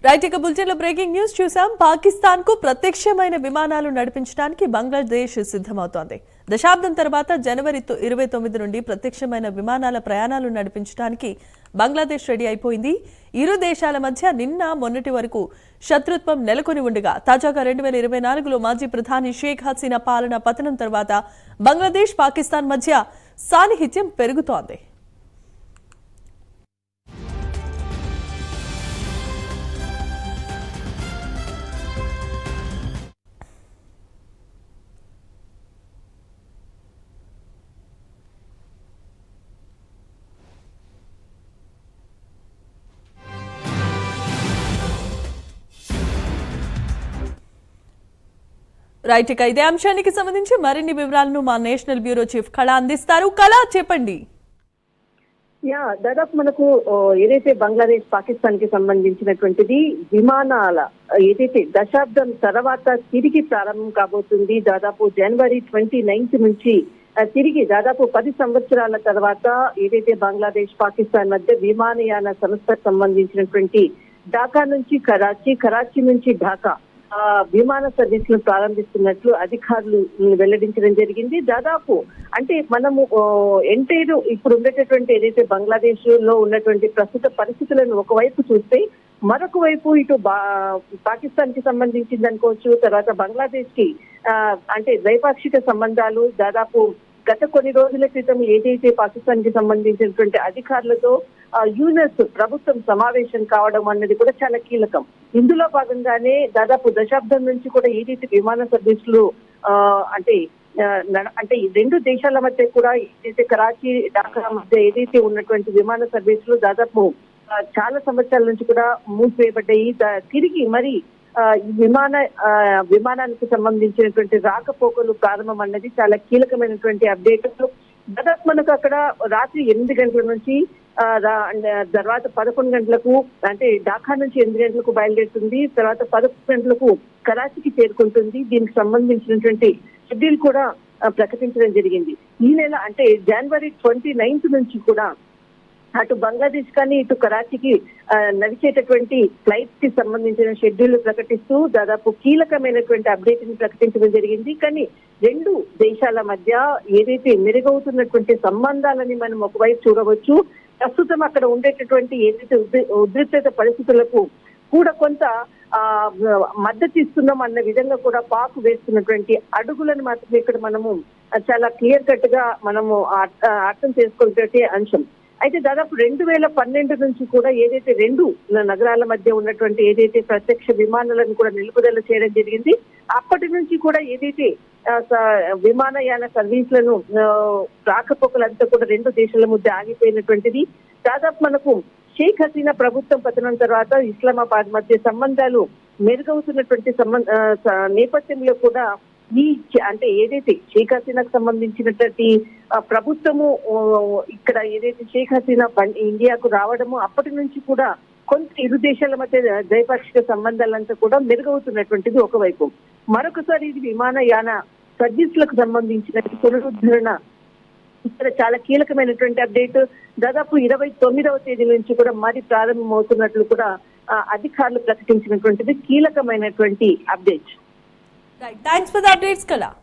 Right ఇక bulletin లో breaking news చూసాం. పాకిస్తాన్ కు ప్రత్యక్షమైన విమానాలు నడిపించడానికి బంగ్లాదేశ్ సిద్ధమవుతోంది. దశాబ్దం తర్వాత జనవరి 29 నుండి ప్రత్యక్షమైన విమానాల ప్రయాణాలు నడిపించడానికి బంగ్లాదేశ్ రెడీ అయిపోయింది. ఇరు దేశాల మధ్య నిన్న మొన్నటి వరకు శత్రుత్వం నెలకొని ఉండగా తాజాగా 2024లో మాజీ ప్రధాని షేక్ హసీనా పాలన పతనం తర్వాత బంగ్లాదేశ్ పాకిస్తాన్ మధ్య సాన్నిహిత్యం పెరుగుతోంది. రైట్ ఇక ఇదే అంశానికి సంబంధించి మరిన్ని వివరాలను మా నేషనల్ బ్యూరో చీఫ్ కళ అందిస్తారు. కళ చెప్పండి. దాదాపు మనకు ఏదైతే బంగ్లాదేశ్ పాకిస్తాన్ కి సంబంధించినటువంటిది విమానాల ఏదైతే దశాబ్దం తర్వాత తిరిగి ప్రారంభం కాబోతుంది. దాదాపు జనవరి 29 నుంచి తిరిగి దాదాపు 10 సంవత్సరాల తర్వాత ఏదైతే బంగ్లాదేశ్ పాకిస్తాన్ మధ్య విమానయాన సంస్థకు సంబంధించినటువంటి ఢాకా నుంచి కరాచీ నుంచి ఢాకా విమాన సర్వీసులు ప్రారంభిస్తున్నట్లు అధికారులు వెల్లడించడం జరిగింది. దాదాపు అంటే మనము ఎంటైర్ ఇప్పుడు ఉండేటటువంటి ఏదైతే బంగ్లాదేశ్ లో ఉన్నటువంటి ప్రస్తుత పరిస్థితులను ఒకవైపు చూస్తే మరొక వైపు ఇటు పాకిస్తాన్ కి సంబంధించింది అనుకోవచ్చు. తర్వాత బంగ్లాదేశ్ కి అంటే ద్వైపాక్షిక సంబంధాలు దాదాపు గత కొన్ని రోజుల క్రితం ఏదైతే పాకిస్తాన్ కి సంబంధించినటువంటి అధికారులతో యూఎస్ ప్రభుత్వం సమావేశం కావడం అన్నది కూడా చాలా కీలకం. ఇందులో భాగంగానే దాదాపు దశాబ్దం నుంచి కూడా ఏదైతే విమాన సర్వీసులు అంటే ఈ రెండు దేశాల మధ్య కూడా ఏదైతే కరాచీ ఢాకా మధ్య ఏదైతే ఉన్నటువంటి విమాన సర్వీసులు దాదాపు చాలా సంవత్సరాల నుంచి కూడా మూసివేయబడ్డాయి. తిరిగి మరి విమానానికి సంబంధించినటువంటి రాకపోకలు ప్రారంభం అన్నది చాలా కీలకమైనటువంటి అప్డేట్. దాదాపు మనకు అక్కడ రాత్రి 8 గంటల నుంచి తర్వాత 11 గంటలకు అంటే ఢాకా నుంచి 8 గంటలకు బయలుదేరుతుంది. తర్వాత 11 గంటలకు కరాచీకి చేరుకుంటుంది. దీనికి సంబంధించినటువంటి షెడ్యూల్ కూడా ప్రకటించడం జరిగింది. ఈ నెల అంటే జనవరి 29 నుంచి కూడా అటు బంగ్లాదేశ్ కానీ ఇటు కరాచీకి నడిచేటటువంటి ఫ్లైట్స్ కి సంబంధించిన షెడ్యూల్ ప్రకటిస్తూ దాదాపు కీలకమైనటువంటి అప్డేట్ ని ప్రకటించడం జరిగింది. కానీ రెండు దేశాల మధ్య ఏదైతే మెరుగవుతున్నటువంటి సంబంధాలని మనం ఒకవైపు చూడవచ్చు. ప్రస్తుతం అక్కడ ఉండేటటువంటి ఏదైతే ఉద్రిక్తత పరిస్థితులకు కూడా కొంత మద్దతు ఇస్తున్నాం అన్న విధంగా కూడా పాక్ వేస్తున్నటువంటి అడుగులను మాత్రం ఇక్కడ మనము చాలా క్లియర్ కట్ గా మనము అర్థం చేసుకునే అంశం. అయితే దాదాపు 2012 నుంచి కూడా ఏదైతే రెండు నగరాల మధ్య ఉన్నటువంటి ఏదైతే ప్రత్యక్ష విమానాలను కూడా నిలుపుదల చేయడం జరిగింది. అప్పటి నుంచి కూడా ఏదైతే విమానయాన సర్వీసులను రాకపోకలంతా కూడా రెండు దేశాల మధ్య ఆగిపోయినటువంటిది. దాదాపు మనకు షేక్ హసీనా ప్రభుత్వం పతనం తర్వాత ఇస్లామాబాద్ మధ్య సంబంధాలు మెరుగవుతున్నటువంటి నేపథ్యంలో కూడా అంటే ఏదైతే షేక్ హసీనాకు సంబంధించినటువంటి ప్రభుత్వము ఇక్కడ ఏదైతే షేక్ హసీనా ఇండియాకు రావడము అప్పటి నుంచి కూడా కొంత ఇరు దేశాల మధ్య ద్వైపాక్షిక సంబంధాలంతా కూడా మెరుగవుతున్నటువంటిది ఒకవైపు. మరొకసారి ఇది విమానయాన సర్వీసులకు సంబంధించిన పునరుద్ధరణ ఇక్కడ చాలా కీలకమైనటువంటి అప్డేట్. దాదాపు 29వ తేదీ నుంచి కూడా మరి ప్రారంభమవుతున్నట్లు కూడా అధికారులు ప్రకటించినటువంటిది కీలకమైనటువంటి update. Right. Thanks for the updates, Kala.